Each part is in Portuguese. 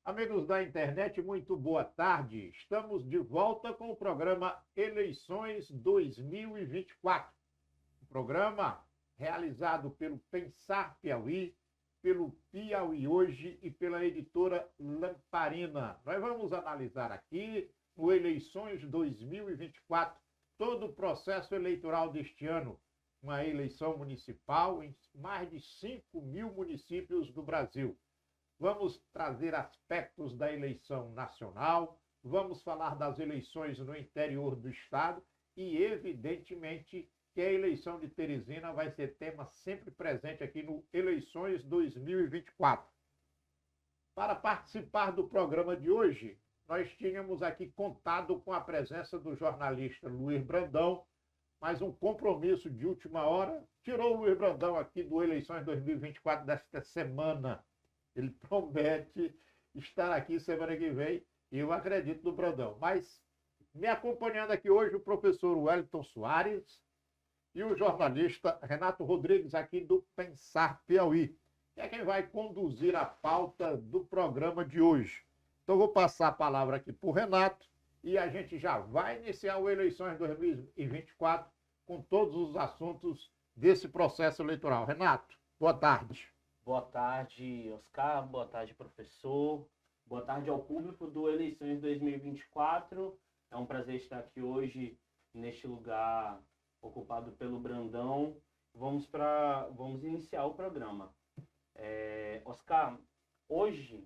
Amigos da internet, muito boa tarde. Estamos de volta com o programa Eleições 2024. Um programa realizado pelo Pensar Piauí, pelo Piauí Hoje e pela editora Lamparina. Nós vamos analisar aqui, no Eleições 2024, todo o processo eleitoral deste ano. Uma eleição municipal em mais de 5.000 municípios do Brasil. Vamos trazer aspectos da eleição nacional, vamos falar das eleições no interior do estado e, evidentemente, que a eleição de Teresina vai ser tema sempre presente aqui no Eleições 2024. Para participar do programa de hoje, nós tínhamos aqui contado com a presença do jornalista Luiz Brandão, mas um compromisso de última hora tirou o Luiz Brandão aqui do Eleições 2024 desta semana. Ele promete estar aqui semana que vem e eu acredito no Brandão. Mas me acompanhando aqui hoje o professor Wellington Soares e o jornalista Renato Rodrigues aqui do Pensar Piauí, que é quem vai conduzir a pauta do programa de hoje. Então vou passar a palavra aqui para o Renato e a gente já vai iniciar o Eleições 2024 com todos os assuntos desse processo eleitoral. Renato, boa tarde. Boa tarde, Oscar. Boa tarde, professor. Boa tarde ao público do Eleições 2024. É um prazer estar aqui hoje neste lugar ocupado pelo Brandão. Vamos iniciar o programa. Oscar, hoje,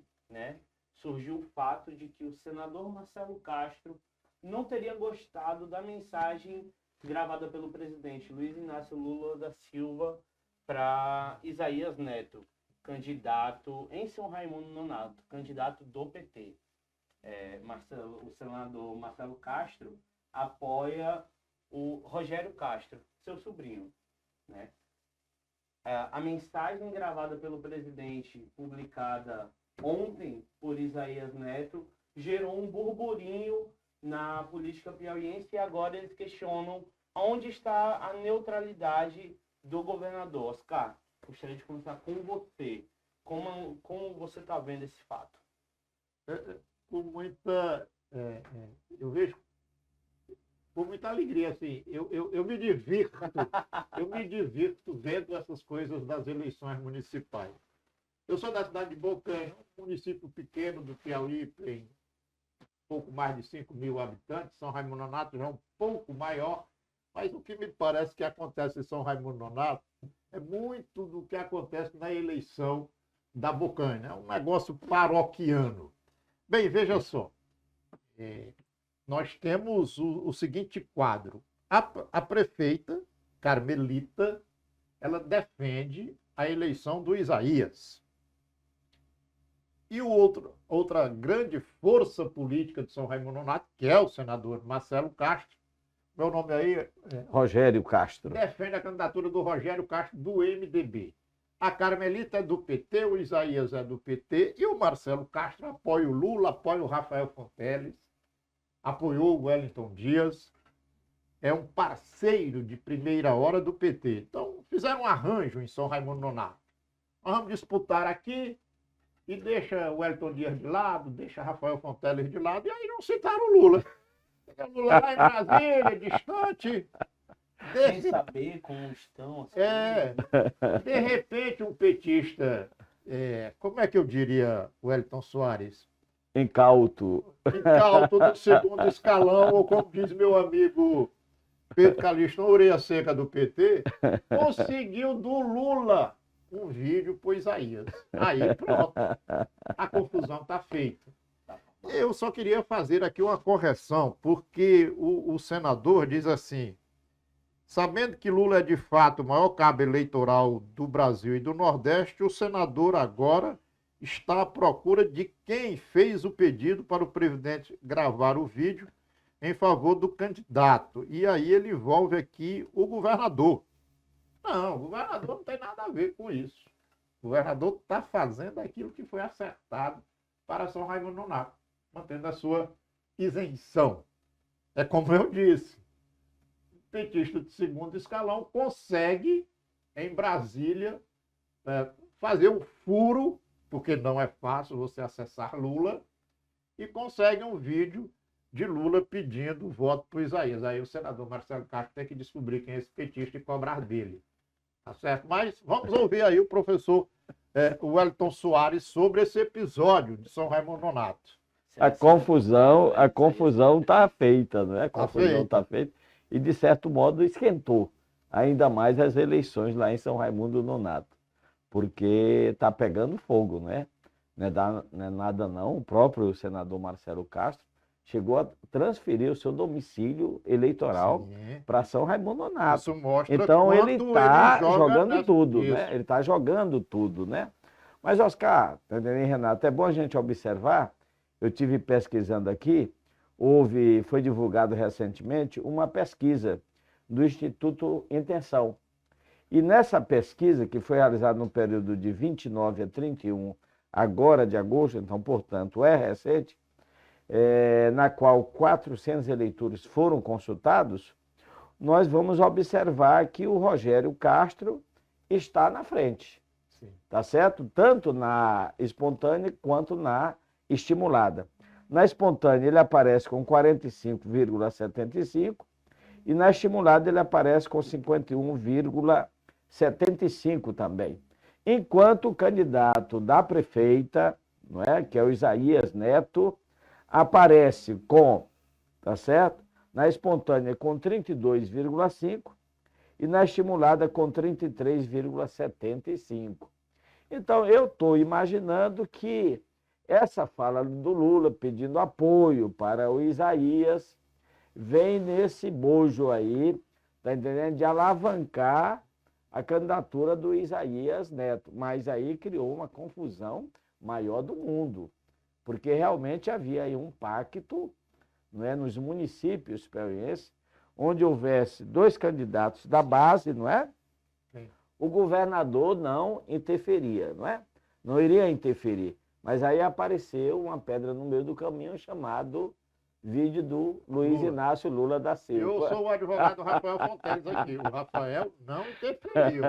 surgiu o fato de que o senador Marcelo Castro não teria gostado da mensagem gravada pelo presidente Luiz Inácio Lula da Silva para Isaías Neto, candidato em São Raimundo Nonato, candidato do PT. O senador Marcelo Castro apoia o Rogério Castro, seu sobrinho. A mensagem gravada pelo presidente, publicada ontem por Isaías Neto, gerou um burburinho na política piauiense e agora eles questionam onde está a neutralidade do governador. Oscar, gostaria de começar com você. Como você está vendo esse fato? Com muita... eu vejo com muita alegria, assim. Eu me divirto, vendo essas coisas das eleições municipais. Eu sou da cidade de Bocanha, um município pequeno do Piauí, tem pouco mais de 5.000 habitantes. São Raimundo Nonato já é um pouco maior, mas o que me parece que acontece em São Raimundo Nonato é muito do que acontece na eleição da Bocanha. É um negócio paroquiano. Bem, veja só. Nós temos o seguinte quadro. A prefeita Carmelita, ela defende a eleição do Isaías. E outra grande força política de São Raimundo Nonato, que é o senador Marcelo Castro, meu nome aí é Rogério Castro, defende a candidatura do Rogério Castro do MDB. A Carmelita é do PT, o Isaías é do PT e o Marcelo Castro apoia o Lula, apoia o Rafael Fonteles, apoiou o Wellington Dias, é um parceiro de primeira hora do PT. Então fizeram um arranjo em São Raimundo Nonato. Nós vamos disputar aqui e deixa o Wellington Dias de lado, deixa Rafael Fonteles de lado, e aí não citaram o Lula. O Lula lá em Brasília, distante. Sem saber como estão. Assim. De repente um petista, como é que eu diria, Wellington Soares? incauto. Incauto do segundo escalão, ou como diz meu amigo Pedro Calixto, uma orelha seca do PT, conseguiu do Lula um vídeo pro Isaías. Aí pronto, a confusão está feita. Eu só queria fazer aqui uma correção, porque o senador diz assim: sabendo que Lula é de fato o maior cabo eleitoral do Brasil e do Nordeste, o senador agora está à procura de quem fez o pedido para o presidente gravar o vídeo em favor do candidato. E aí ele envolve aqui o governador. Não, o governador não tem nada a ver com isso. O governador está fazendo aquilo que foi acertado para São Raimundo Nonato, mantendo a sua isenção. É como eu disse, o petista de segundo escalão consegue, em Brasília, fazer um furo porque não é fácil você acessar Lula, e consegue um vídeo de Lula pedindo voto para o Isaías. Aí o senador Marcelo Castro tem que descobrir quem é esse petista e cobrar dele. Tá certo? Mas vamos ouvir aí o professor Wellington Soares sobre esse episódio de São Raimundo Nonato. A confusão está feita, não é? A confusão está feita e, de certo modo, esquentou ainda mais as eleições lá em São Raimundo Nonato, porque está pegando fogo, não é? Não é nada não. O próprio senador Marcelo Castro chegou a transferir o seu domicílio eleitoral para São Raimundo Nonato. Isso mostra então ele está jogando tudo, isso, né? Ele está jogando tudo, né? Mas, Oscar, tá entendendo, Renato? É bom a gente observar. Eu tive pesquisando aqui, foi divulgado recentemente uma pesquisa do Instituto Intenção. E nessa pesquisa, que foi realizada no período de 29 a 31 agora de agosto, então, portanto, é recente, na qual 400 eleitores foram consultados, nós vamos observar que o Rogério Castro está na frente. Sim. Tá certo? Tanto na espontânea quanto na estimulada. Na espontânea ele aparece com 45,75 e na estimulada ele aparece com 51,75 também. Enquanto o candidato da prefeita, não é, que é o Isaías Neto, aparece com, tá certo? Na espontânea com 32,5 e na estimulada com 33,75. Então eu estou imaginando que essa fala do Lula pedindo apoio para o Isaías vem nesse bojo aí, tá entendendo? De alavancar a candidatura do Isaías Neto. Mas aí criou uma confusão maior do mundo, porque realmente havia aí um pacto, não é, nos municípios piauienses, onde houvesse 2 candidatos da base, não é? Sim. O governador não interferia, não é? Não iria interferir. Mas aí apareceu uma pedra no meio do caminho chamado vídeo do Luiz Inácio Lula da Silva. Eu sou o advogado Rafael Fonteles aqui. O Rafael não interferiu.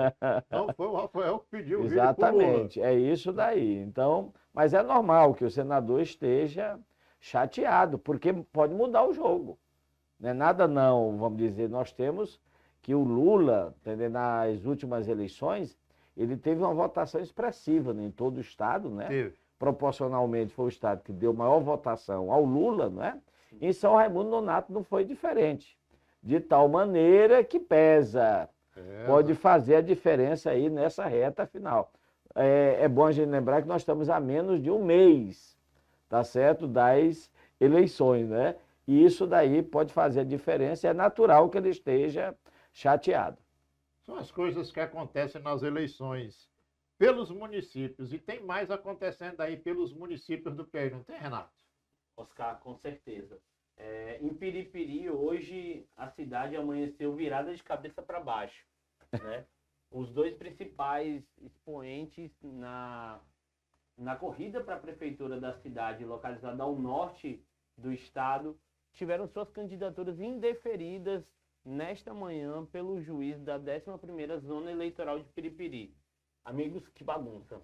Não foi o Rafael que pediu o vídeo pro Lula. Exatamente, é isso daí. Então, mas é normal que o senador esteja chateado, porque pode mudar o jogo. Não é nada não, vamos dizer, nós temos que o Lula, entendeu, nas últimas eleições, ele teve uma votação expressiva, né, em todo o estado, né? Teve. Proporcionalmente foi o estado que deu maior votação ao Lula, não é? Em São Raimundo Nonato não foi diferente. De tal maneira que pesa. Pode fazer a diferença aí nessa reta final. É bom a gente lembrar que nós estamos a menos de um mês, tá certo? Das eleições, né? E isso daí pode fazer a diferença. É natural que ele esteja chateado. São as coisas que acontecem nas eleições pelos municípios. E tem mais acontecendo aí pelos municípios do Piauí, não tem, Renato? Oscar, com certeza. Em Piripiri, hoje, a cidade amanheceu virada de cabeça para baixo, né? Os 2 principais expoentes na corrida para a prefeitura da cidade, localizada ao norte do estado, tiveram suas candidaturas indeferidas nesta manhã pelo juiz da 11ª Zona Eleitoral de Piripiri. Amigos, que bagunça.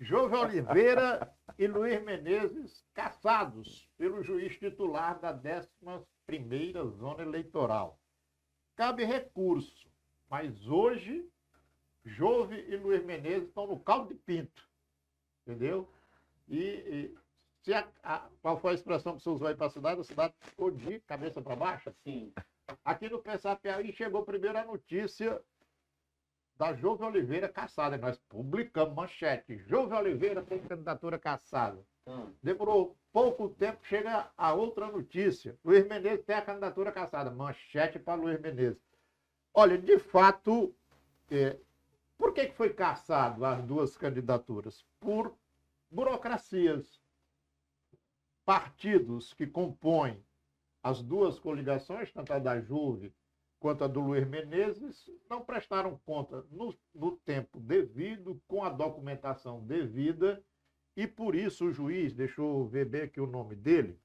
Jovem Oliveira e Luiz Menezes cassados pelo juiz titular da 11ª Zona Eleitoral. Cabe recurso, mas hoje Jove e Luiz Menezes estão no caldo de pinto, entendeu? Qual foi a expressão que você usou aí para a cidade ficou de cabeça para baixo? Sim. Aqui no Pensar Piauí chegou primeiro a notícia da Jove Oliveira cassada. Nós publicamos manchete. Jove Oliveira tem candidatura cassada. Demorou pouco tempo, chega a outra notícia. Luiz Menezes tem a candidatura cassada. Manchete para Luiz Menezes. Olha, de fato, por que foi cassado as 2 candidaturas? Por burocracias. Partidos que compõem as 2 coligações, tanto a da Jove quanto a do Luiz Menezes, não prestaram conta no tempo devido, com a documentação devida, e por isso o juiz, deixa eu ver bem aqui o nome dele,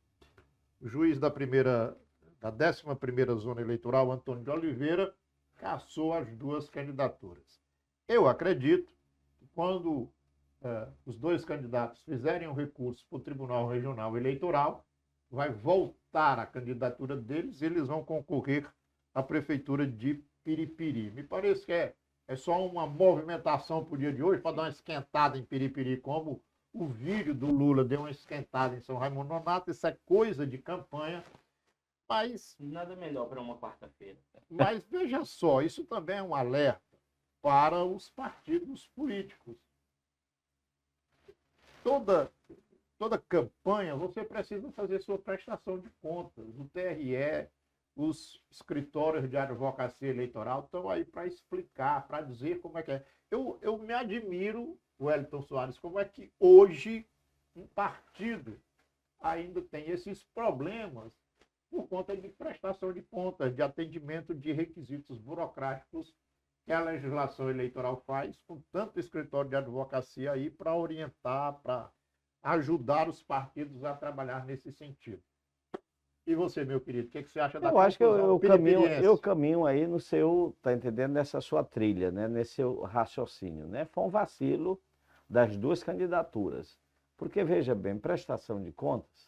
o juiz da 11ª Zona Eleitoral, Antônio de Oliveira, cassou as 2 candidaturas. Eu acredito que quando os dois candidatos fizerem um recurso para o Tribunal Regional Eleitoral, vai voltar a candidatura deles e eles vão concorrer à Prefeitura de Piripiri. Me parece que é só uma movimentação para o dia de hoje, para dar uma esquentada em Piripiri, como o vídeo do Lula deu uma esquentada em São Raimundo Nonato. Isso é coisa de campanha, mas Nada melhor para uma quarta-feira. Mas veja só, isso também é um alerta para os partidos políticos. Toda campanha você precisa fazer sua prestação de contas. O TRE, os escritórios de advocacia eleitoral estão aí para explicar, para dizer como é que é. Eu me admiro, Wellington Soares, como é que hoje um partido ainda tem esses problemas por conta de prestação de contas, de atendimento de requisitos burocráticos que a legislação eleitoral faz, com tanto escritório de advocacia aí para orientar, para ajudar os partidos a trabalhar nesse sentido. E você, meu querido, o que você acha da Eu acho que eu piripiriense? caminho aí no seu, tá entendendo, nessa sua trilha, né? Nesse seu raciocínio, né? Foi um vacilo das duas candidaturas. Porque, veja bem, prestação de contas,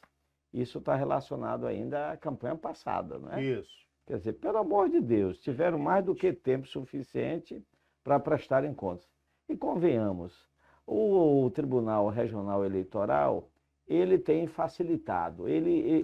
isso está relacionado ainda à campanha passada, né? Isso. Quer dizer, pelo amor de Deus, tiveram mais do que tempo suficiente para prestarem contas. E convenhamos, o Tribunal Regional Eleitoral, ele tem facilitado, ele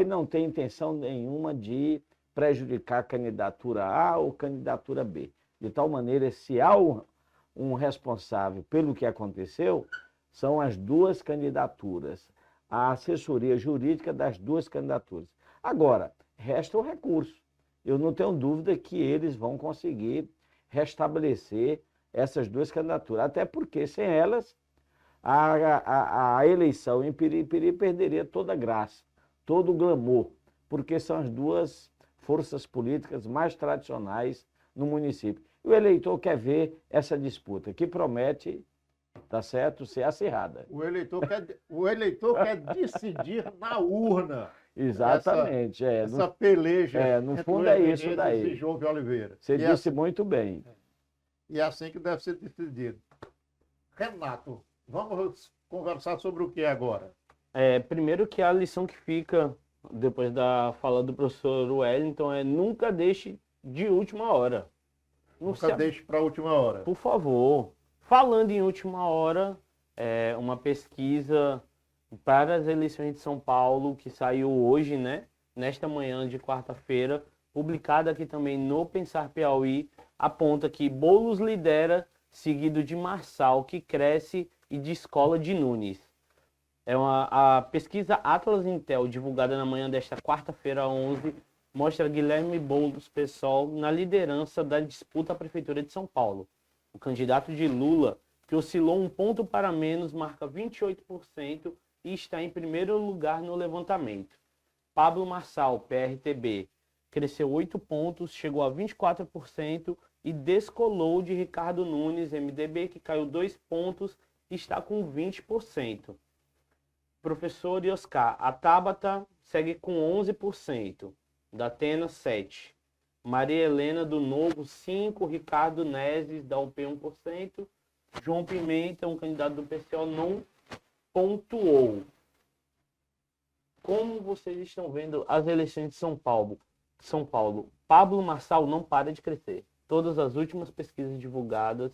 não tem intenção nenhuma de prejudicar a candidatura A ou candidatura B. De tal maneira, se há um responsável pelo que aconteceu, são as duas candidaturas, a assessoria jurídica das duas candidaturas. Agora, resta o recurso. Eu não tenho dúvida que eles vão conseguir restabelecer essas duas candidaturas, até porque sem elas a eleição em Piripiri perderia toda a graça, todo o glamour, porque são as duas forças políticas mais tradicionais no município. E o eleitor quer ver essa disputa, que promete, tá certo, ser acirrada. O eleitor quer decidir na urna. Exatamente. Essa peleja no entre fundo Luiz é isso Menezes daí. e João de Oliveira. Você E disse muito bem. E é assim que deve ser decidido. Renato, vamos conversar sobre o que agora? Primeiro que a lição que fica, depois da fala do professor Wellington, é nunca deixe de última hora. Nunca deixe para a última hora. Por favor. Falando em última hora, uma pesquisa para as eleições de São Paulo, que saiu hoje, né? Nesta manhã de quarta-feira, publicada aqui também no Pensar Piauí, aponta que Boulos lidera, seguido de Marçal, que cresce, e de Escola de Nunes. A pesquisa Atlas Intel, divulgada na manhã desta quarta-feira, 11, mostra Guilherme Boulos, PSOL, na liderança da disputa à Prefeitura de São Paulo. O candidato de Lula, que oscilou um ponto para menos, marca 28% e está em primeiro lugar no levantamento. Pablo Marçal, PRTB, cresceu 8 pontos, chegou a 24% e descolou de Ricardo Nunes, MDB, que caiu 2 pontos e está com 20%. Professor Oscar, a Tabata segue com 11%, Datena 7%. Maria Helena do Novo, 5%, Ricardo Nezes, da UP 1%, João Pimenta, um candidato do PCO, não pontuou. Como vocês estão vendo as eleições de São Paulo? Pablo Marçal não para de crescer. Todas as últimas pesquisas divulgadas,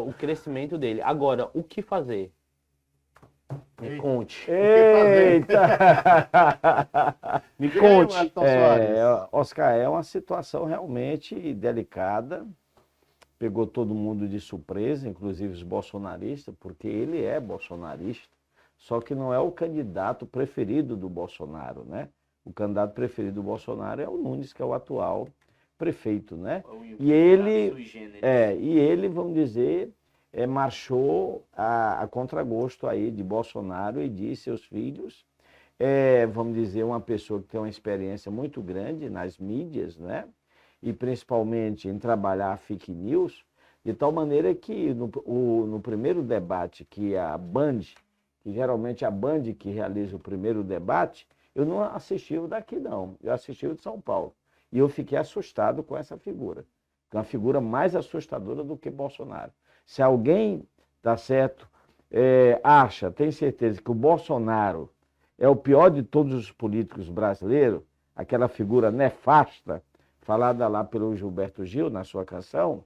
o crescimento dele. Agora, o que fazer? Me conte. Eita! Me conte. Oscar, é uma situação realmente delicada. Pegou todo mundo de surpresa, inclusive os bolsonaristas, porque ele é bolsonarista, só que não é o candidato preferido do Bolsonaro, né? O candidato preferido do Bolsonaro é o Nunes, que é o atual prefeito, né? E ele, vamos dizer, marchou a contragosto aí de Bolsonaro e de seus filhos. Vamos dizer, uma pessoa que tem uma experiência muito grande nas mídias, né? E principalmente em trabalhar fake news, de tal maneira que no primeiro debate que a Band, que geralmente é a Band que realiza o primeiro debate, eu não assisti o daqui não, eu assisti o de São Paulo. E eu fiquei assustado com essa figura, que é uma figura mais assustadora do que Bolsonaro. Se alguém tá certo? Tem certeza que o Bolsonaro é o pior de todos os políticos brasileiros, aquela figura nefasta, falada lá pelo Gilberto Gil na sua canção,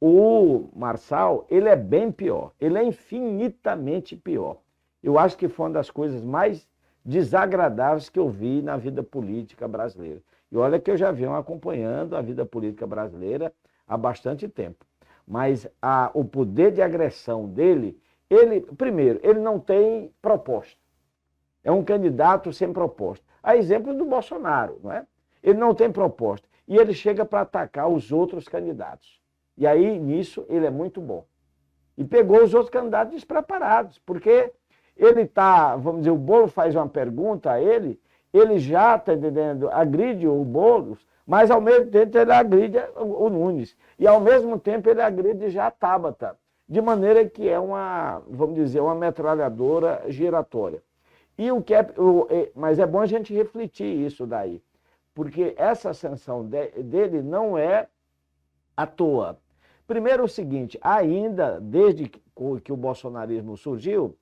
o Marçal, ele é bem pior, ele é infinitamente pior. Eu acho que foi uma das coisas mais desagradáveis que eu vi na vida política brasileira. E olha que eu já venho acompanhando a vida política brasileira há bastante tempo. Mas o poder de agressão dele, primeiro, ele não tem proposta. É um candidato sem proposta. A exemplo do Bolsonaro, não é? Ele não tem proposta. E ele chega para atacar os outros candidatos. E aí, nisso, ele é muito bom. E pegou os outros candidatos despreparados, porque ele está, vamos dizer, o Boulos faz uma pergunta a ele já, está entendendo, agride o Boulos, mas ao mesmo tempo ele agride o Nunes. E ao mesmo tempo ele agride já a Tabata, de maneira que é uma, vamos dizer, uma metralhadora giratória. E mas é bom a gente refletir isso daí, porque essa ascensão dele não é à toa. Primeiro o seguinte, ainda desde que o bolsonarismo surgiu,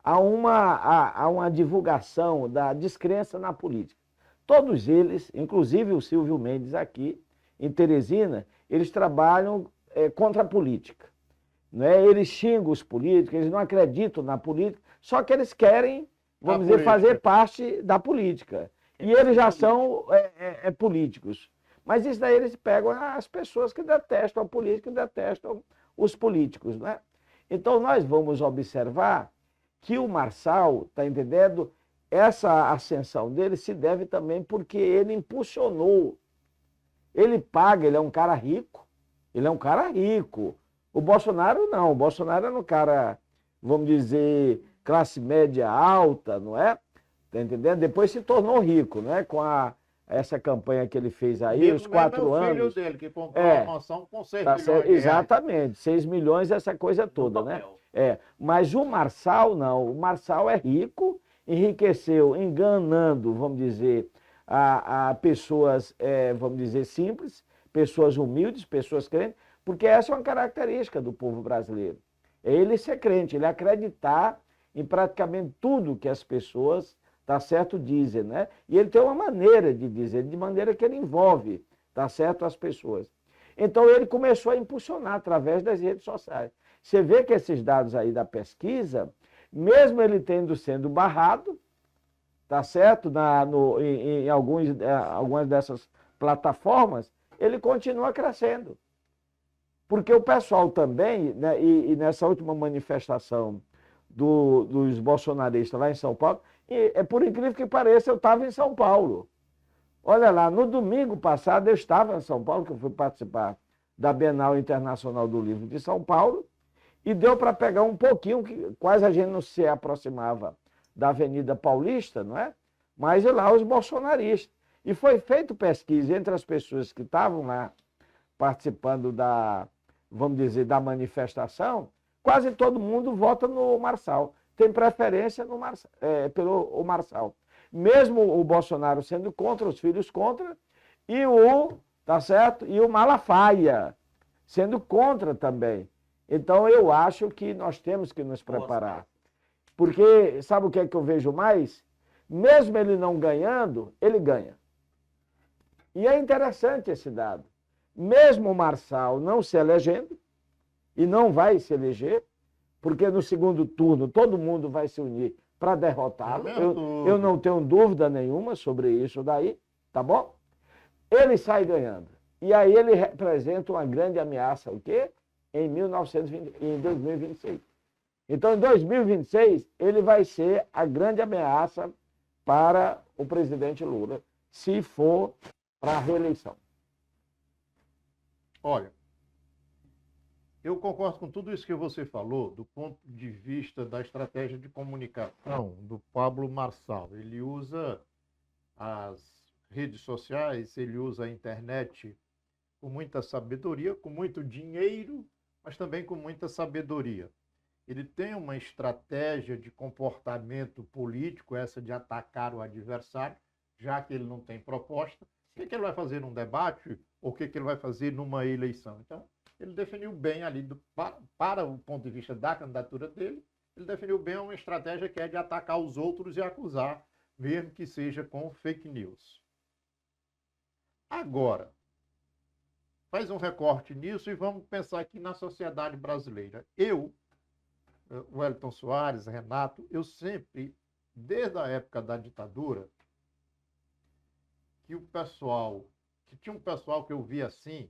há uma divulgação da descrença na política. Todos eles, inclusive o Silvio Mendes aqui, em Teresina, eles trabalham contra a política. Não é? Eles xingam os políticos, eles não acreditam na política, só que eles querem, vamos dizer, fazer parte da política. E eles já são políticos. Mas isso daí eles pegam as pessoas que detestam a política e detestam os políticos. Né? Então nós vamos observar que o Marçal, está entendendo? Essa ascensão dele se deve também porque ele impulsionou. Ele paga, ele é um cara rico. Ele é um cara rico. O Bolsonaro não. O Bolsonaro é um cara, vamos dizer, classe média alta, não é? Está entendendo? Depois se tornou rico, não é? Com essa campanha que ele fez aí, os 4 anos. O filho dele, que comprou uma mansão com 6 milhões. Exatamente, 6 milhões, essa coisa toda, né? Mas o Marçal não. O Marçal é rico, enriqueceu enganando, vamos dizer, a pessoas, vamos dizer, simples, pessoas humildes, pessoas crentes, porque essa é uma característica do povo brasileiro. É ele ser crente, ele acreditar em praticamente tudo que as pessoas, tá certo, dizem, né? E ele tem uma maneira de dizer, de maneira que ele envolve, tá certo, as pessoas. Então ele começou a impulsionar através das redes sociais. Você vê que esses dados aí da pesquisa, mesmo ele sendo barrado, tá certo, em algumas dessas plataformas, ele continua crescendo. Porque o pessoal também, né, e nessa última manifestação dos bolsonaristas lá em São Paulo, por incrível que pareça, eu estava em São Paulo. Olha lá, no domingo passado eu estava em São Paulo, que eu fui participar da Bienal Internacional do Livro de São Paulo, e deu para pegar um pouquinho, que quase a gente não se aproximava da Avenida Paulista, não é? Mas lá os bolsonaristas. E foi feita pesquisa entre as pessoas que estavam lá participando vamos dizer, da manifestação, quase todo mundo vota no Marçal. Tem preferência pelo Marçal. Mesmo o Bolsonaro sendo contra, os filhos contra, tá certo? E o Malafaia sendo contra também. Então eu acho que nós temos que nos preparar. Porque, sabe o que é que eu vejo mais? Mesmo ele não ganhando, ele ganha. E é interessante esse dado. Mesmo o Marçal não se elegendo, e não vai se eleger, porque no segundo turno todo mundo vai se unir para derrotá-lo. Eu não tenho dúvida nenhuma sobre isso daí, tá bom? Ele sai ganhando. E aí ele representa uma grande ameaça, o quê? Em 2026. Então, em 2026, ele vai ser a grande ameaça para o presidente Lula, se for para a reeleição. Olha, eu concordo com tudo isso que você falou, do ponto de vista da estratégia de comunicação do Pablo Marçal. Ele usa as redes sociais, ele usa a internet com muita sabedoria, com muito dinheiro, mas também com muita sabedoria. Ele tem uma estratégia de comportamento político, essa de atacar o adversário, já que ele não tem proposta. O que ele vai fazer num debate ou o que ele vai fazer numa eleição? Então, ele definiu bem ali, para o ponto de vista da candidatura dele, ele definiu bem uma estratégia que é de atacar os outros e acusar, mesmo que seja com fake news. Agora, faz um recorte nisso e vamos pensar aqui na sociedade brasileira. Wellington Soares, Renato, eu sempre, desde a época da ditadura, que tinha um pessoal que eu via assim,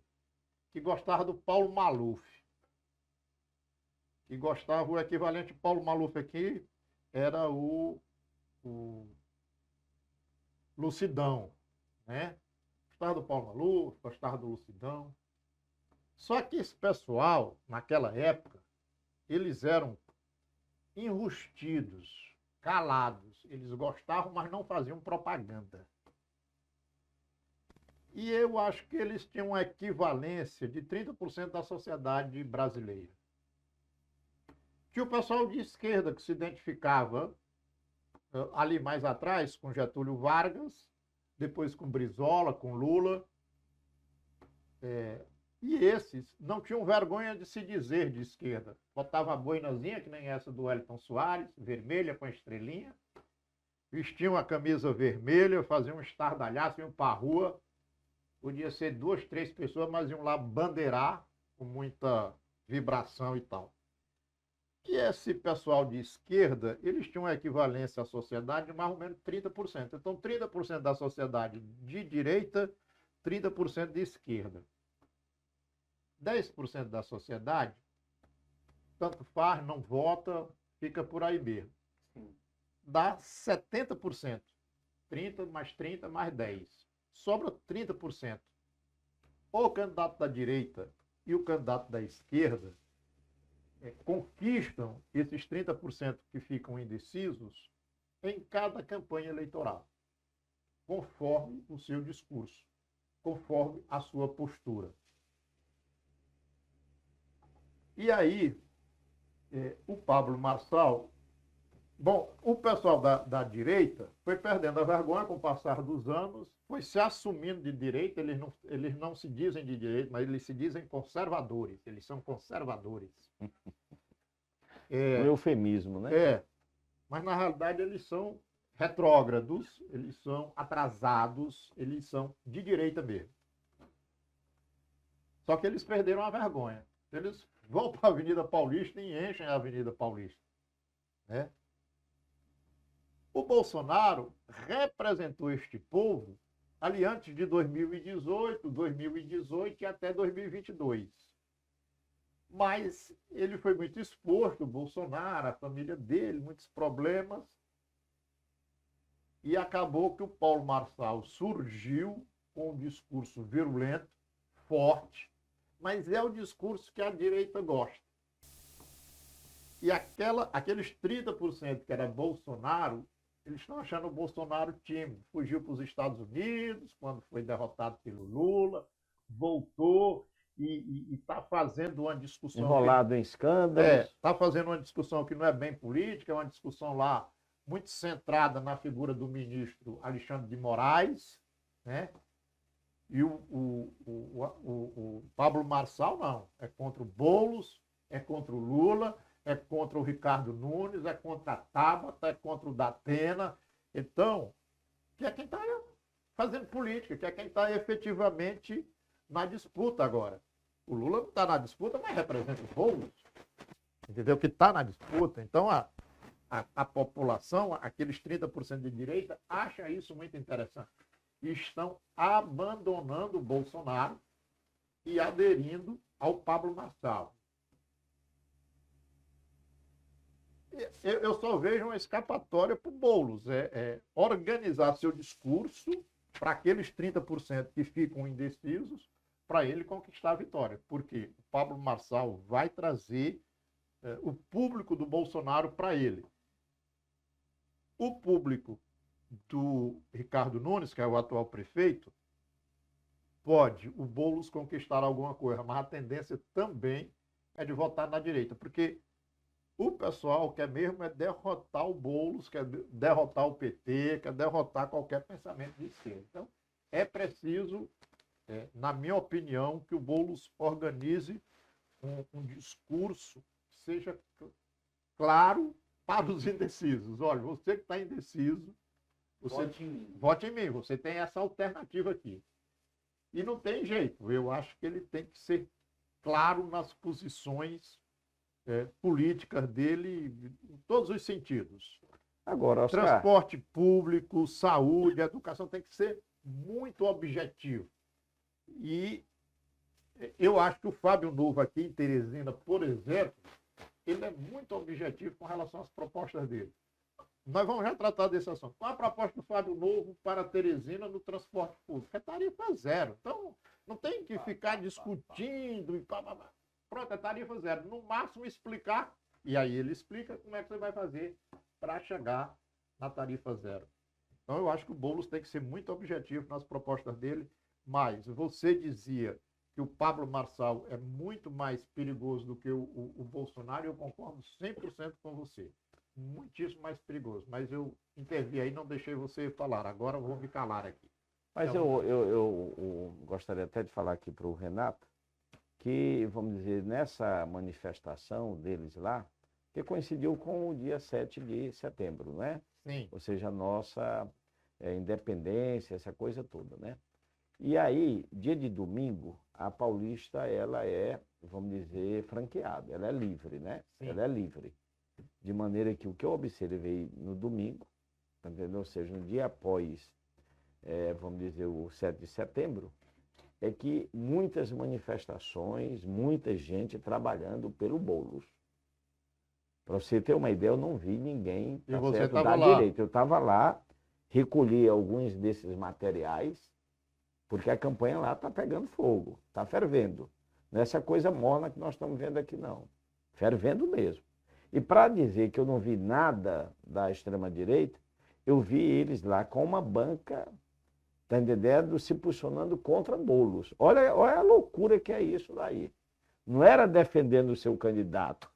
que gostava do Paulo Maluf. Que gostava, o equivalente de Paulo Maluf aqui era o Lucidão, né? Gostava do Paulo Maluf, gostava do Lucidão. Só que esse pessoal, naquela época, eles eram enrustidos, calados. Eles gostavam, mas não faziam propaganda. E eu acho que eles tinham uma equivalência de 30% da sociedade brasileira. Tinha o pessoal de esquerda que se identificava ali mais atrás com Getúlio Vargas, depois com Brizola, com Lula. E esses não tinham vergonha de se dizer de esquerda. Botava a boinazinha, que nem essa do Wellington Soares, vermelha com a estrelinha. Vestiam a camisa vermelha, faziam um estardalhaço, iam para a rua. Podia ser 2, 3 pessoas, mas iam lá bandeirar com muita vibração e tal. E esse pessoal de esquerda, eles tinham uma equivalência à sociedade de mais ou menos 30%. Então, 30% da sociedade de direita, 30% de esquerda. 10% da sociedade, tanto faz, não vota, fica por aí mesmo. Dá 70%. 30 mais 30 mais 10. Sobra 30%. O candidato da direita e o candidato da esquerda conquistam esses 30% que ficam indecisos em cada campanha eleitoral, conforme o seu discurso, conforme a sua postura. E aí, o Pablo Marçal, bom, o pessoal da direita foi perdendo a vergonha com o passar dos anos, foi se assumindo de direita, eles não se dizem de direita, mas eles se dizem conservadores, eles são conservadores. Um eufemismo, né? Mas na realidade eles são retrógrados, eles são atrasados, eles são de direita mesmo. Só que eles perderam a vergonha. Eles vão para a Avenida Paulista e enchem a Avenida Paulista, né? O Bolsonaro representou este povo ali antes de 2018 e até 2022. Mas ele foi muito exposto, o Bolsonaro, a família dele, muitos problemas. E acabou que o Paulo Marçal surgiu com um discurso virulento, forte, mas é o discurso que a direita gosta. E aqueles 30% que era Bolsonaro, eles estão achando o Bolsonaro tímido. Fugiu para os Estados Unidos, quando foi derrotado pelo Lula, voltou e está fazendo uma discussão... Enrolado em escândalos. Está fazendo uma discussão que não é bem política, é uma discussão lá muito centrada na figura do ministro Alexandre de Moraes, né? E o Pablo Marçal não, é contra o Boulos, é contra o Lula, é contra o Ricardo Nunes, é contra a Tabata, é contra o Datena. Então, que é quem está fazendo política, que é quem está efetivamente na disputa agora. O Lula não está na disputa, mas representa o Boulos, entendeu? Que está na disputa. Então, a população, aqueles 30% de direita, acha isso muito interessante. E estão abandonando o Bolsonaro e aderindo ao Pablo Marçal. Eu só vejo uma escapatória para o Boulos, organizar seu discurso para aqueles 30% que ficam indecisos, para ele conquistar a vitória. Porque o Pablo Marçal vai trazer o público do Bolsonaro para ele. O público do Ricardo Nunes, que é o atual prefeito, pode o Boulos conquistar alguma coisa, mas a tendência também é de votar na direita, porque o pessoal quer mesmo derrotar o Boulos, quer derrotar o PT, quer derrotar qualquer pensamento de esquerda. Então, é preciso, na minha opinião, que o Boulos organize um discurso que seja claro para os indecisos. Olha, você que está indeciso, Vote em mim. vote em mim, você tem essa alternativa aqui. E não tem jeito, eu acho que ele tem que ser claro nas posições políticas dele, em todos os sentidos. Agora, Oscar, Transporte público, saúde, educação tem que ser muito objetivo. E eu acho que o Fábio Novo aqui em Teresina, por exemplo, ele é muito objetivo com relação às propostas dele. Nós vamos já tratar desse assunto. Qual a proposta do Fábio Novo para Teresina no transporte público? É tarifa zero. Então, não tem que ficar discutindo e pá. Pronto, é tarifa zero. No máximo explicar, e aí ele explica como é que você vai fazer para chegar na tarifa zero. Então, eu acho que o Boulos tem que ser muito objetivo nas propostas dele, mas você dizia que o Pablo Marçal é muito mais perigoso do que o Bolsonaro, eu concordo 100% com você. Muitíssimo mais perigoso. Mas eu intervi aí, não deixei você falar. Agora eu vou me calar aqui. mas eu gostaria até de falar aqui para o Renato que, vamos dizer, nessa manifestação deles lá, que coincidiu com o dia 7 de setembro, né? Sim. Ou seja, a nossa independência, essa coisa toda, né? E aí, dia de domingo, a Paulista, ela é, vamos dizer, franqueada, ela é livre, né? Sim. Ela é livre. De maneira que o que eu observei no domingo, entendeu? Ou seja, no dia após, vamos dizer, o 7 de setembro, é que muitas manifestações, muita gente trabalhando pelo Boulos. Para você ter uma ideia, eu não vi ninguém E você certo, estava da lá? direita. Eu estava lá, recolhi alguns desses materiais, porque a campanha lá está pegando fogo, está fervendo. Não é essa coisa morna que nós estamos vendo aqui, não. Fervendo mesmo. E para dizer que eu não vi nada da extrema-direita, eu vi eles lá com uma banca, tá entendendo? Se posicionando contra Boulos. Olha a loucura que é isso daí. Não era defendendo o seu candidato.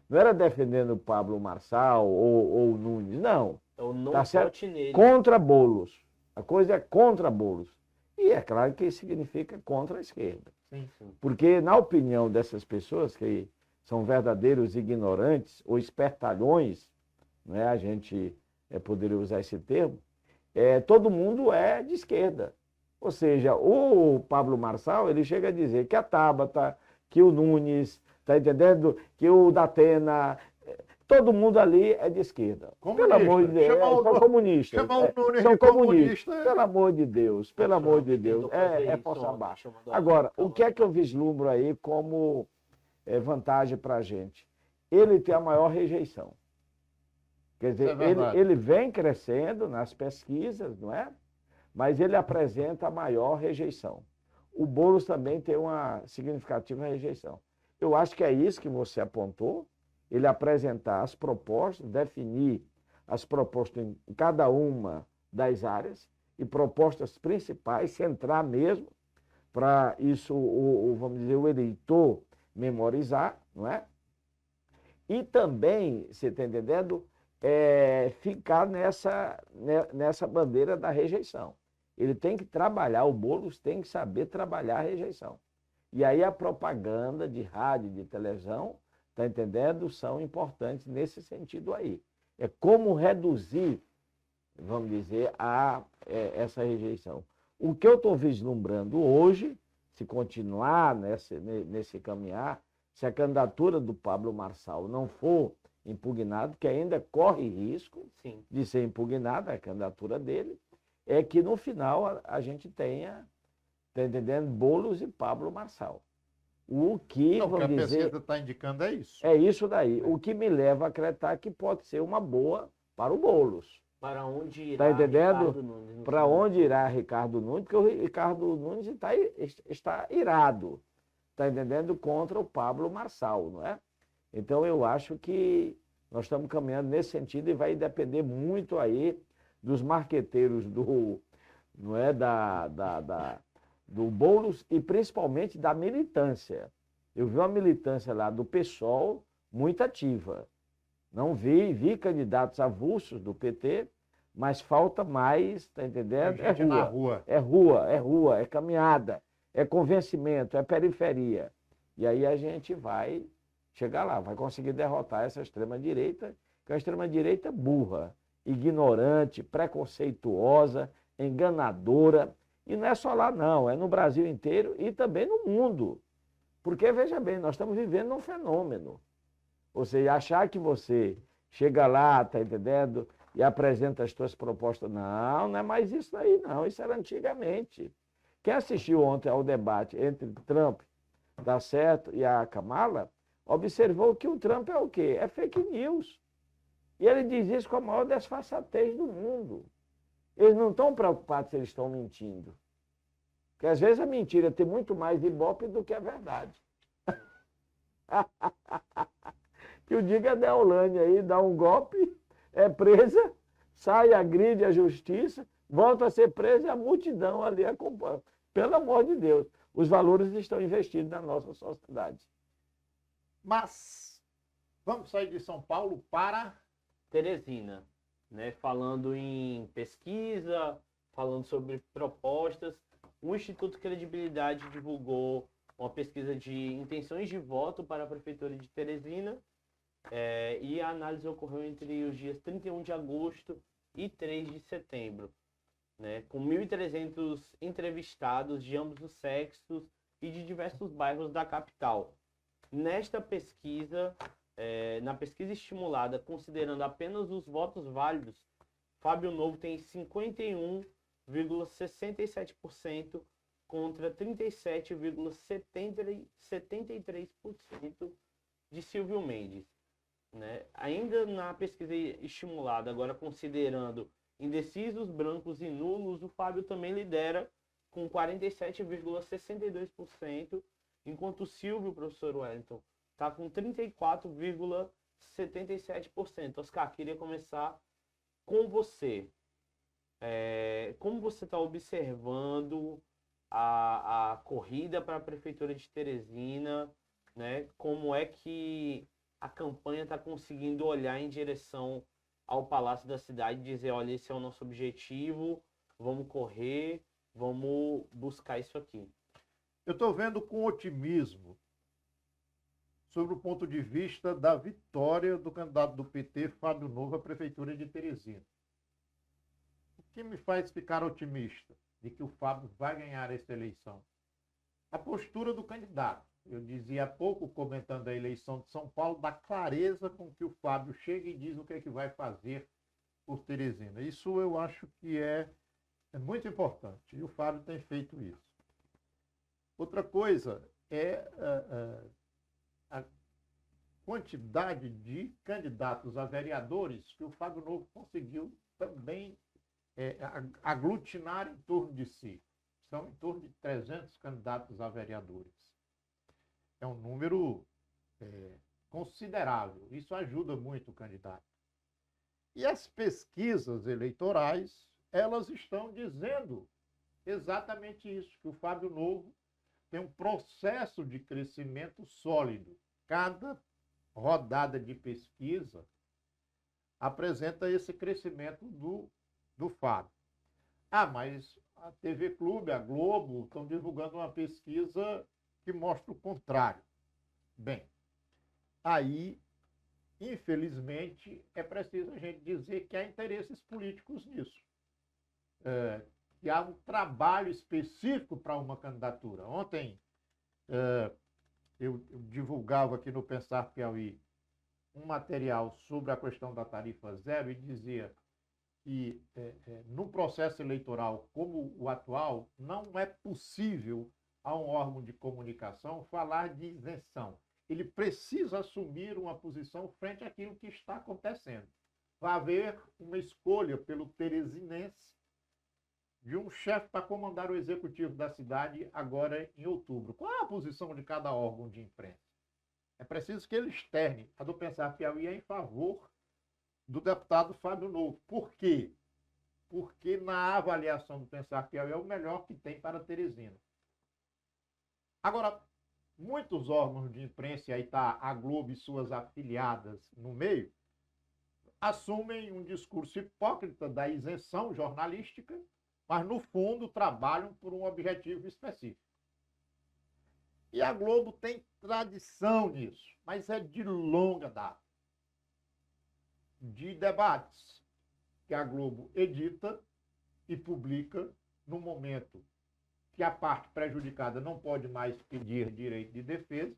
Não era defendendo o Pablo Marçal ou o Nunes, não. Eu não Tá certo? vote nele. Contra Boulos. A coisa é contra Boulos. E é claro que isso significa contra a esquerda. Sim. Porque, na opinião dessas pessoas que são verdadeiros ignorantes ou espertalhões, né? A gente poderia usar esse termo, todo mundo é de esquerda. Ou seja, o Pablo Marçal, ele chega a dizer que a Tabata, que o Nunes, tá entendendo? Que o Datena, todo mundo ali é de esquerda. Comunista. Pelo amor de Deus, são comunistas. Chamar o Nunes São de comunistas. comunista. Pelo amor de Deus, pelo amor de Deus, é força abaixo. Agora, o que é que eu vislumbro aí como vantagem para a gente? Ele tem a maior rejeição. Quer dizer, ele vem crescendo nas pesquisas, não é? Mas ele apresenta a maior rejeição. O Boulos também tem uma significativa rejeição. Eu acho que é isso que você apontou, ele apresentar as propostas, definir as propostas em cada uma das áreas e propostas principais, centrar mesmo, para isso, vamos dizer, o eleitor memorizar, não é? E também, você está entendendo, ficar nessa bandeira da rejeição. Ele tem que trabalhar, o Boulos tem que saber trabalhar a rejeição. E aí a propaganda de rádio, de televisão, está entendendo, são importantes nesse sentido aí. É como reduzir, vamos dizer, essa rejeição. O que eu estou vislumbrando hoje, se continuar nesse caminhar, se a candidatura do Pablo Marçal não for impugnada, que ainda corre risco Sim. de ser impugnada a candidatura dele, é que no final a gente tenha, tá entendendo, Boulos e Pablo Marçal. O que, Não, vamos o que a dizer, pesquisa está indicando é isso. é isso daí. O que me leva a acreditar que pode ser uma boa para o Boulos. Para onde irá Tá entendendo? Ricardo Nunes? Para onde irá Ricardo Nunes? Porque o Ricardo Nunes está irado, tá entendendo? Contra o Pablo Marçal, não é? Então eu acho que nós estamos caminhando nesse sentido e vai depender muito aí dos marqueteiros não é, do Boulos e principalmente da militância. Eu vi uma militância lá do PSOL muito ativa. Não vi candidatos avulsos do PT, mas falta mais, tá entendendo? Gente na rua. É rua, é caminhada, é convencimento, é periferia. E aí a gente vai chegar lá, vai conseguir derrotar essa extrema-direita, que é uma extrema-direita burra, ignorante, preconceituosa, enganadora. E não é só lá não, é no Brasil inteiro e também no mundo. Porque, veja bem, nós estamos vivendo um fenômeno. Ou seja, achar que você chega lá, está entendendo, e apresenta as suas propostas. Não, não é mais isso aí não, isso era antigamente. Quem assistiu ontem ao debate entre Trump, dá certo, e a Kamala, observou que o Trump é o quê? É fake news. E ele diz isso com a maior desfaçatez do mundo. Eles não estão preocupados se eles estão mentindo. Porque às vezes a mentira tem muito mais ibope do que a verdade. Que o diga da Deolane aí, dá um golpe, é presa, sai, agride a justiça, volta a ser presa e a multidão ali acompanha. Pelo amor de Deus, os valores estão investidos na nossa sociedade. Mas vamos sair de São Paulo para Teresina, né? Falando em pesquisa, falando sobre propostas, o Instituto Credibilidade divulgou uma pesquisa de intenções de voto para a Prefeitura de Teresina, e a análise ocorreu entre os dias 31 de agosto e 3 de setembro, né? Com 1.300 entrevistados de ambos os sexos e de diversos bairros da capital. Nesta pesquisa, na pesquisa estimulada, considerando apenas os votos válidos, Fábio Novo tem 51,67% contra 37,73% de Silvio Mendes, né? Ainda na pesquisa estimulada, agora considerando indecisos, brancos e nulos, o Fábio também lidera com 47,62%, enquanto o Silvio, professor Wellington, está com 34,77%. Oscar, queria começar com você. Como você está observando a corrida para a Prefeitura de Teresina, né? Como é que a campanha está conseguindo olhar em direção ao Palácio da Cidade e dizer, olha, esse é o nosso objetivo, vamos correr, vamos buscar isso aqui. Eu estou vendo com otimismo sobre o ponto de vista da vitória do candidato do PT, Fábio Novo, à Prefeitura de Teresina. O que me faz ficar otimista de que o Fábio vai ganhar essa eleição? A postura do candidato. Eu dizia há pouco, comentando a eleição de São Paulo, da clareza com que o Fábio chega e diz o que é que vai fazer por Teresina. Isso eu acho que é muito importante, e o Fábio tem feito isso. Outra coisa é a quantidade de candidatos a vereadores que o Fábio Novo conseguiu também aglutinar em torno de si. São em torno de 300 candidatos a vereadores. É um número considerável. Isso ajuda muito o candidato. E as pesquisas eleitorais, elas estão dizendo exatamente isso, que o Fábio Novo tem um processo de crescimento sólido. Cada rodada de pesquisa apresenta esse crescimento do Fábio. Mas a TV Clube, a Globo, estão divulgando uma pesquisa que mostra o contrário. Bem, aí, infelizmente, é preciso a gente dizer que há interesses políticos nisso. Que há um trabalho específico para uma candidatura. Ontem, eu divulgava aqui no Pensar Piauí um material sobre a questão da tarifa zero e dizia que num processo eleitoral como o atual, não é possível a um órgão de comunicação falar de isenção. Ele precisa assumir uma posição frente àquilo que está acontecendo. Vai haver uma escolha pelo teresinense de um chefe para comandar o executivo da cidade agora em outubro. Qual é a posição de cada órgão de imprensa? É preciso que ele externe. A do Pensar Piauí é em favor do deputado Fábio Novo. Por quê? Porque na avaliação do Pensar Piauí é o melhor que tem para Teresina. Agora, muitos órgãos de imprensa, e aí está a Globo e suas afiliadas no meio, assumem um discurso hipócrita da isenção jornalística, mas no fundo trabalham por um objetivo específico. E a Globo tem tradição nisso, mas é de longa data. De debates que a Globo edita e publica no momento que a parte prejudicada não pode mais pedir direito de defesa,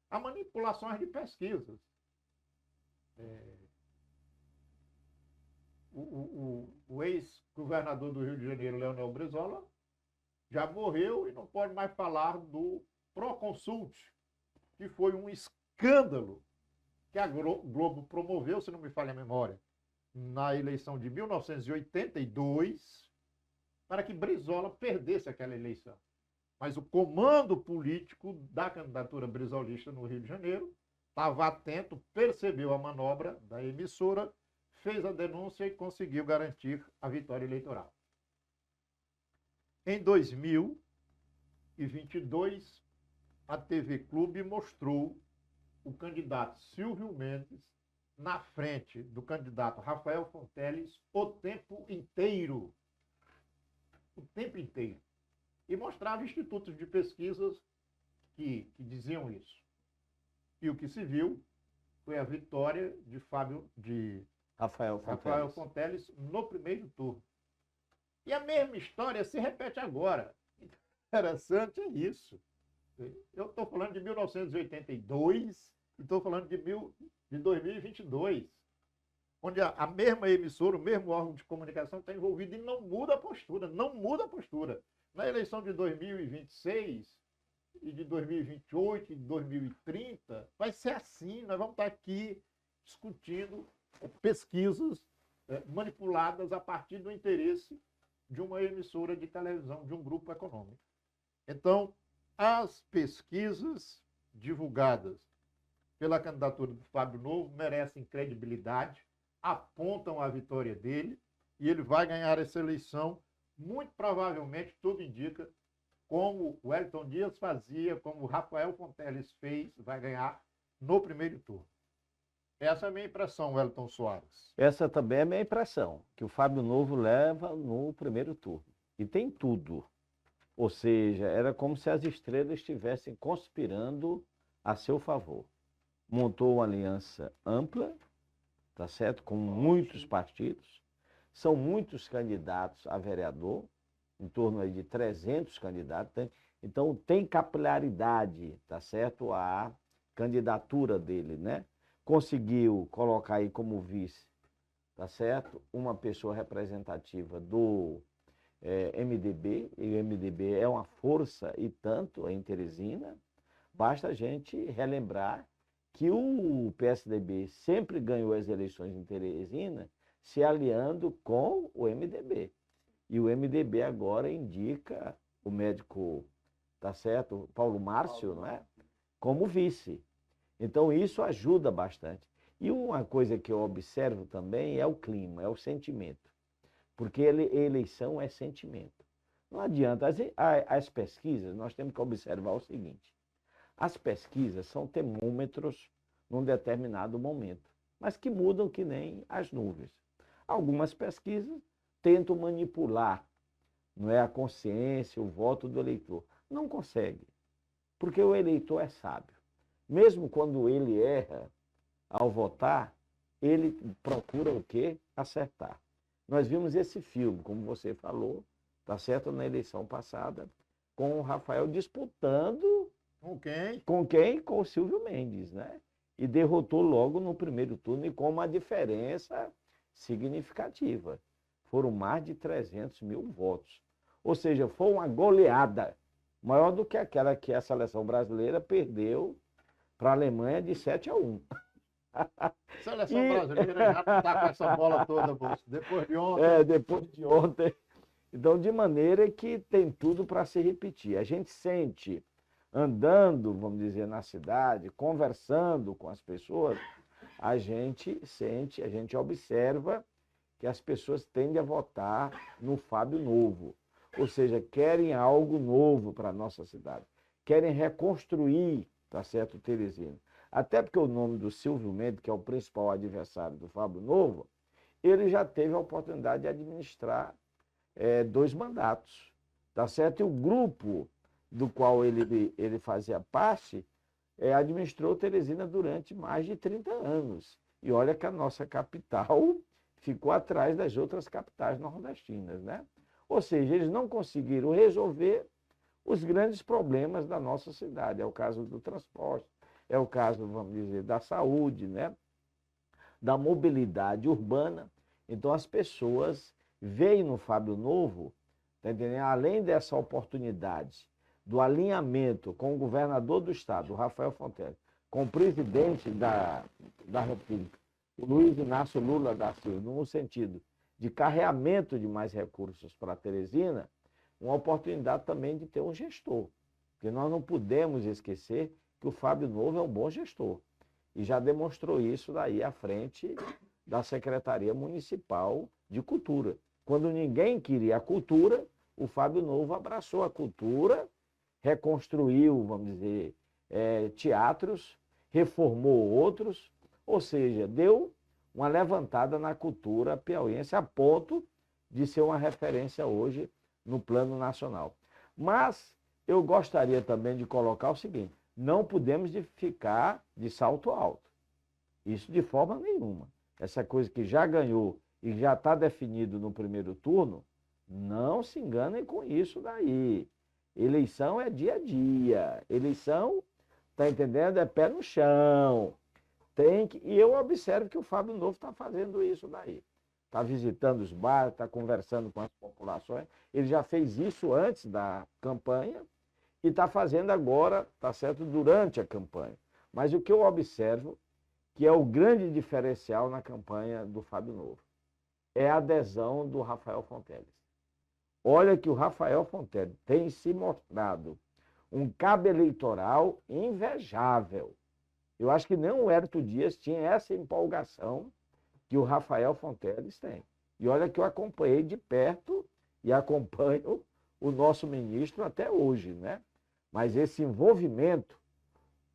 a manipulações de pesquisas. O ex-governador do Rio de Janeiro, Leonel Brizola, já morreu e não pode mais falar do Proconsult, que foi um escândalo que a Globo promoveu, se não me falha a memória, na eleição de 1982, para que Brizola perdesse aquela eleição. Mas o comando político da candidatura brizolista no Rio de Janeiro estava atento, percebeu a manobra da emissora, fez a denúncia e conseguiu garantir a vitória eleitoral. Em 2022, a TV Clube mostrou o candidato Silvio Mendes na frente do candidato Rafael Fonteles o tempo inteiro. O tempo inteiro. E mostrava institutos de pesquisas que diziam isso. E o que se viu foi a vitória de Rafael Fonteles no primeiro turno. E a mesma história se repete agora. Interessante é isso. Eu estou falando de 1982 e estou falando de 2022, onde a mesma emissora, o mesmo órgão de comunicação está envolvido e não muda a postura, não muda a postura. Na eleição de 2026 e de 2028 e de 2030, vai ser assim, nós vamos estar aqui discutindo pesquisas manipuladas a partir do interesse de uma emissora de televisão, de um grupo econômico. Então, as pesquisas divulgadas pela candidatura do Fábio Novo merecem credibilidade, apontam a vitória dele e ele vai ganhar essa eleição, muito provavelmente, tudo indica, como o Wellington Dias fazia, como o Rafael Fonteles fez, vai ganhar no primeiro turno. Essa é a minha impressão, Wellington Soares. Essa também é a minha impressão, que o Fábio Novo leva no primeiro turno. E tem tudo. Ou seja, era como se as estrelas estivessem conspirando a seu favor. Montou uma aliança ampla, tá certo? Com muitos partidos. São muitos candidatos a vereador, em torno aí de 300 candidatos. Então, tem capilaridade, tá certo? A candidatura dele, né? Conseguiu colocar aí como vice, tá certo? Uma pessoa representativa do MDB, e o MDB é uma força e tanto em Teresina. Basta a gente relembrar que o PSDB sempre ganhou as eleições em Teresina se aliando com o MDB. E o MDB agora indica o médico, tá certo, Paulo Márcio, não é? Como vice. Então isso ajuda bastante. E uma coisa que eu observo também é o clima, é o sentimento. Porque eleição é sentimento. Não adianta. As pesquisas, nós temos que observar o seguinte. As pesquisas são termômetros num determinado momento, mas que mudam que nem as nuvens. Algumas pesquisas tentam manipular, não é, a consciência, o voto do eleitor. Não consegue, porque o eleitor é sábio. Mesmo quando ele erra ao votar, ele procura o quê? Acertar. Nós vimos esse filme, como você falou, tá certo, na eleição passada, com o Rafael disputando. Com quem? Com quem? Com o Silvio Mendes, né? E derrotou logo no primeiro turno e com uma diferença significativa. Foram mais de 300 mil votos. Ou seja, foi uma goleada, maior do que aquela que a seleção brasileira perdeu para a Alemanha de 7-1. A seleção brasileira já não está com essa bola toda, moço. Depois de ontem. Depois de ontem. Então, de maneira que tem tudo para se repetir. A gente sente, andando, vamos dizer, na cidade, conversando com as pessoas, a gente sente, a gente observa que as pessoas tendem a votar no Fábio Novo. Ou seja, querem algo novo para a nossa cidade. Querem reconstruir, tá certo, Teresina. Até porque o nome do Silvio Mendes, que é o principal adversário do Fábio Novo, ele já teve a oportunidade de administrar 2 mandatos, tá certo? E o grupo do qual ele fazia parte, administrou Teresina durante mais de 30 anos. E olha que a nossa capital ficou atrás das outras capitais nordestinas, né? Ou seja, eles não conseguiram resolver os grandes problemas da nossa cidade. É o caso do transporte, é o caso, vamos dizer, da saúde, né? Da mobilidade urbana. Então, as pessoas veem no Fábio Novo, tá entendendo? Além dessa oportunidade do alinhamento com o governador do estado, o Rafael Fonteles, com o presidente da República, o Luiz Inácio Lula da Silva, no sentido de carreamento de mais recursos para Teresina, uma oportunidade também de ter um gestor. Porque nós não podemos esquecer que o Fábio Novo é um bom gestor. E já demonstrou isso daí à frente da Secretaria Municipal de Cultura. Quando ninguém queria a cultura, o Fábio Novo abraçou a cultura, reconstruiu, vamos dizer, teatros, reformou outros, ou seja, deu uma levantada na cultura piauiense a ponto de ser uma referência hoje no plano nacional. Mas eu gostaria também de colocar o seguinte: não podemos ficar de salto alto. Isso de forma nenhuma. Essa coisa que já ganhou e já está definido no primeiro turno, não se enganem com isso daí. Eleição é dia a dia. Eleição, tá entendendo? É pé no chão. E eu observo que o Fábio Novo está fazendo isso daí. Está visitando os bairros, está conversando com as populações. Ele já fez isso antes da campanha e está fazendo agora, tá certo, durante a campanha. Mas o que eu observo, que é o grande diferencial na campanha do Fábio Novo, é a adesão do Rafael Fonteles. Olha que o Rafael Fonteles tem se mostrado um cabo eleitoral invejável. Eu acho que nem o Hélio Dias tinha essa empolgação que o Rafael Fonteles tem. E olha que eu acompanhei de perto e acompanho o nosso ministro até hoje, né? Mas esse envolvimento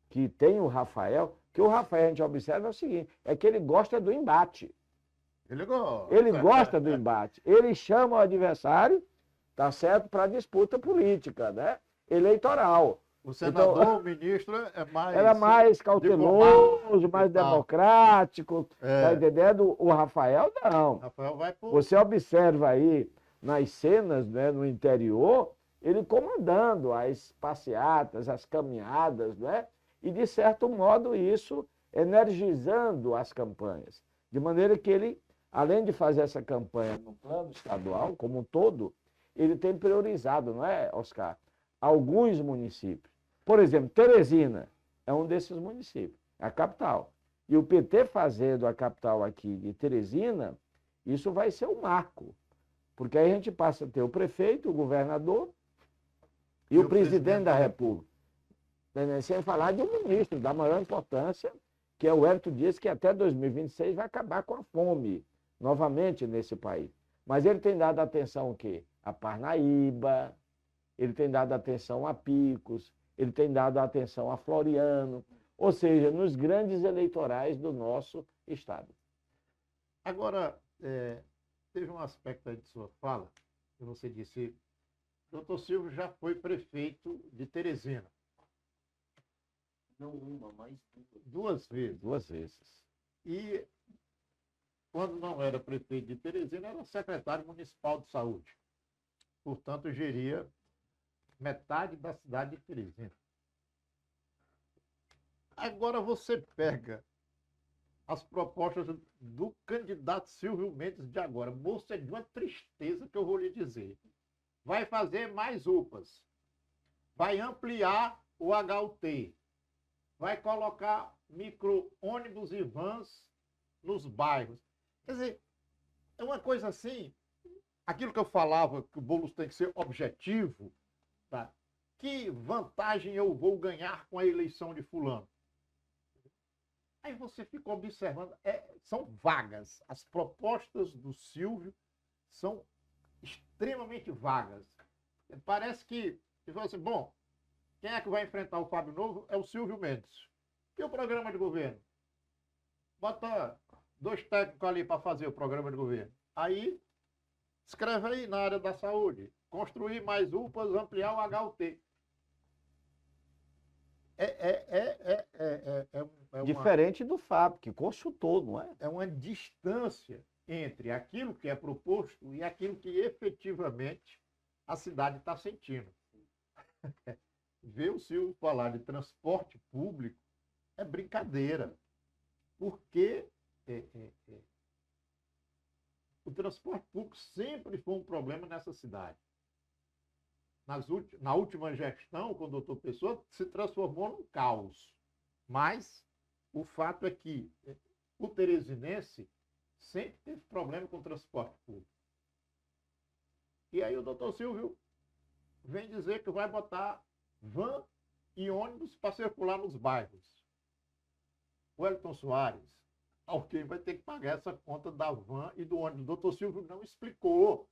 que tem o Rafael, que o Rafael a gente observa é o seguinte, é que ele gosta do embate. Ele gosta do embate. Ele chama o adversário, tá certo, para disputa política, né? Eleitoral. O senador, então, o ministro, era mais cauteloso, mais democrático, tá entendendo? O Rafael, não. Rafael vai por... Você observa aí nas cenas, né, no interior, ele comandando as passeatas, as caminhadas, né? E, de certo modo, isso energizando as campanhas. De maneira que ele, além de fazer essa campanha no plano estadual, como um todo, ele tem priorizado, não é, Oscar? Alguns municípios. Por exemplo, Teresina é um desses municípios, é a capital. E o PT fazendo a capital aqui de Teresina, isso vai ser um marco. Porque aí a gente passa a ter o prefeito, o governador e o presidente da República. Sem falar de um ministro da maior importância, que é o Hélio Dias, que até 2026 vai acabar com a fome novamente nesse país. Mas ele tem dado atenção o quê? A Parnaíba, ele tem dado atenção a Picos, ele tem dado atenção a Floriano, ou seja, nos grandes eleitorais do nosso estado. Agora, teve um aspecto aí de sua fala, que você disse, doutor Silvio já foi prefeito de Teresina. Não uma, mas duas vezes. Duas vezes. E, quando não era prefeito de Teresina, era secretário municipal de saúde. Portanto, geria metade da cidade de Teresina. Agora você pega as propostas do candidato Silvio Mendes de agora. Moço, é de uma tristeza que eu vou lhe dizer. Vai fazer mais UPAs. Vai ampliar o HUT. Vai colocar micro-ônibus e vans nos bairros. Quer dizer, é uma coisa assim, aquilo que eu falava, que o Boulos tem que ser objetivo, tá? Que vantagem eu vou ganhar com a eleição de fulano? Aí você fica observando, são vagas. As propostas do Silvio são extremamente vagas. Parece que, você fala assim, bom, quem é que vai enfrentar o Fábio Novo é o Silvio Mendes. E o programa de governo? Bota 2 técnicos ali para fazer o programa de governo. Aí, escreve aí na área da saúde. Construir mais UPAs, ampliar o HUT. Diferente do Fábio, que consultou, não é? É uma distância entre aquilo que é proposto e aquilo que efetivamente a cidade está sentindo. Ver o Silvio falar de transporte público é brincadeira, porque o transporte público sempre foi um problema nessa cidade. Na última gestão, com o doutor Pessoa, se transformou num caos. Mas o fato é que o teresinense sempre teve problema com o transporte público. E aí o doutor Silvio vem dizer que vai botar van e ônibus para circular nos bairros. O Wellington Soares, alguém vai ter que pagar essa conta da van e do ônibus. O doutor Silvio não explicou.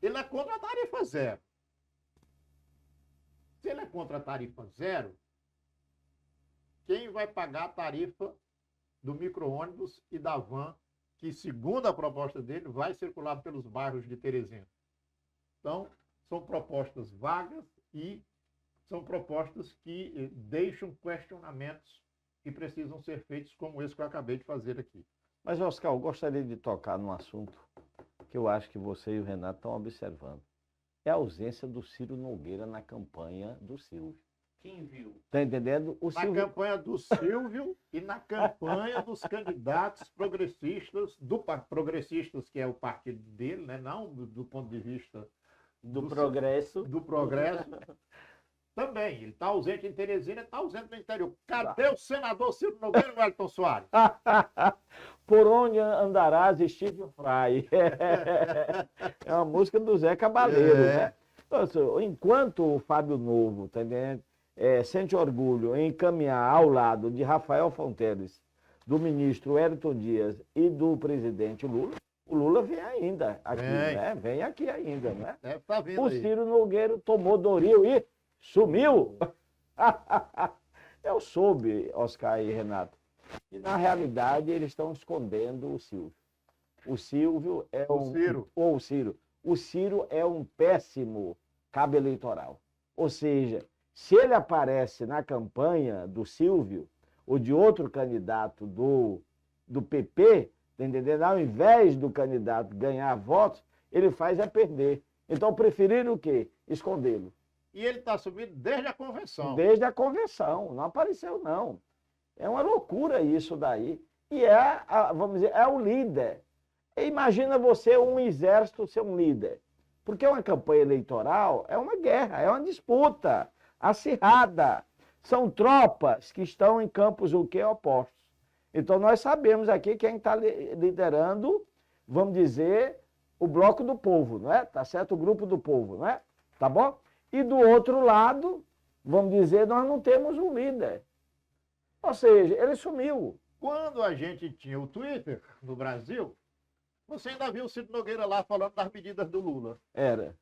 Ele é contra a tarifa zero. Se ele é contra a tarifa zero, quem vai pagar a tarifa do micro-ônibus e da van, que, segundo a proposta dele, vai circular pelos bairros de Teresina? Então, são propostas vagas e são propostas que deixam questionamentos que precisam ser feitos, como esse que eu acabei de fazer aqui. Mas, Oscar, eu gostaria de tocar num assunto que eu acho que você e o Renato estão observando. É a ausência do Ciro Nogueira na campanha do Silvio. Quem viu? Está entendendo? O Silvio... Na campanha do Silvio e na campanha dos candidatos progressistas, progressistas, que é o partido dele, né? Não do ponto de vista do progresso. Do progresso. Também, ele está ausente em Teresina, está ausente no interior. Cadê o senador Ciro Nogueira e o Wellington Soares? Por onde andarás, Steve Fry? É uma música do Zé Cabaleiro, né? Então, enquanto o Fábio Novo, tá entendendo? Sente orgulho em caminhar ao lado de Rafael Fonteles, do ministro Wellington Dias e do presidente Lula, o Lula vem ainda aqui, né? Vem aqui ainda, né? Tá vindo o aí. Ciro Nogueira tomou Doril e sumiu. Eu soube, Oscar e Renato, que na realidade eles estão escondendo o Silvio. O Silvio é o Ciro é um péssimo cabo eleitoral. Ou seja, se ele aparece na campanha do Silvio ou de outro candidato do PP, entendeu? Ao invés do candidato ganhar votos, ele faz é perder. Então preferiram o quê? Escondê-lo. E ele está subindo desde a convenção. Desde a convenção, não apareceu não. É uma loucura isso daí. E vamos dizer, é o líder. Imagina você, um exército, ser um líder. Porque uma campanha eleitoral é uma guerra, é uma disputa acirrada. São tropas que estão em campos o quê? Opostos. Então nós sabemos aqui quem está liderando, vamos dizer, o bloco do povo, não é? Tá certo? O grupo do povo, não é? Tá bom? E do outro lado, vamos dizer, nós não temos um líder. Ou seja, ele sumiu. Quando a gente tinha o Twitter no Brasil, você ainda viu o Ciro Nogueira lá falando das medidas do Lula. Era.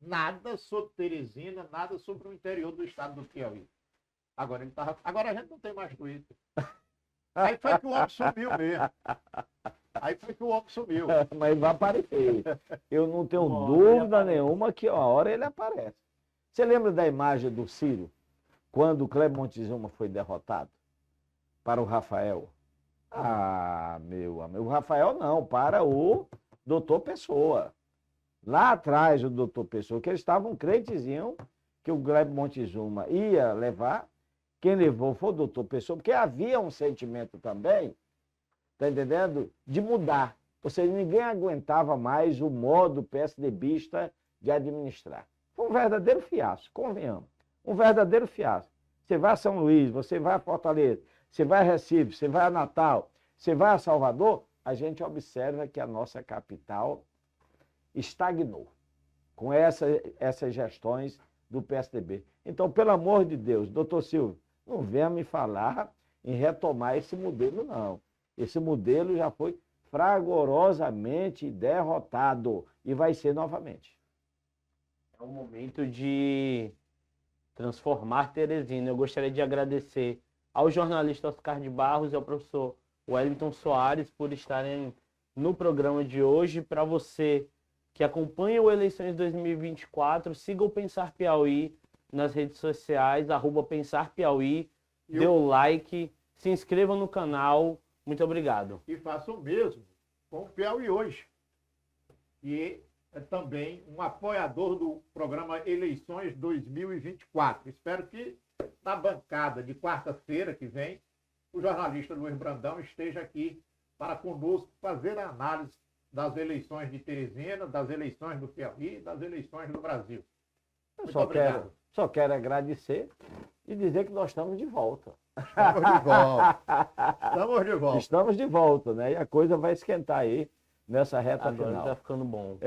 Nada sobre Teresina, nada sobre o interior do estado do Piauí. Agora a gente não tem mais Twitter. Aí foi que o homem sumiu mesmo. Mas vai aparecer. Eu não tenho dúvida nenhuma que uma hora ele aparece. Você lembra da imagem do Ciro, quando o Cléber Montezuma foi derrotado para o Rafael? Ah, meu amigo, o Rafael não, para o doutor Pessoa. Lá atrás, o doutor Pessoa, que eles estavam crentezinhos que o Cléber Montezuma ia levar. Quem levou foi o doutor Pessoa, porque havia um sentimento também, tá entendendo? De mudar. Ou seja, ninguém aguentava mais o modo PSDBista de administrar. Foi um verdadeiro fiasco, convenhamos. Um verdadeiro fiasco. Você vai a São Luís, você vai a Fortaleza, você vai a Recife, você vai a Natal, você vai a Salvador, a gente observa que a nossa capital estagnou com essas gestões do PSDB. Então, pelo amor de Deus, doutor Silvio, não venha me falar em retomar esse modelo, não. Esse modelo já foi fragorosamente derrotado e vai ser novamente. É o momento de transformar Teresina. Eu gostaria de agradecer ao jornalista Oscar de Barros e ao professor Wellington Soares por estarem no programa de hoje. Para você que acompanha o Eleições 2024, siga o Pensar Piauí nas redes sociais, @PensarPiauí, E dê o like, se inscreva no canal. Muito obrigado. E faça o mesmo com o Piauí Hoje, que é também um apoiador do programa Eleições 2024. Espero que na bancada de quarta-feira que vem, o jornalista Luiz Brandão esteja aqui para conosco fazer a análise das eleições de Teresina, das eleições do Piauí, das eleições do Brasil. Eu Muito obrigado. só quero agradecer e dizer que nós estamos de volta. Estamos de volta. Estamos de volta. Estamos de volta, né? E a coisa vai esquentar aí nessa reta Agora final. tá ficando bom.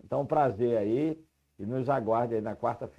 Então, prazer aí e nos aguarde aí na quarta-feira.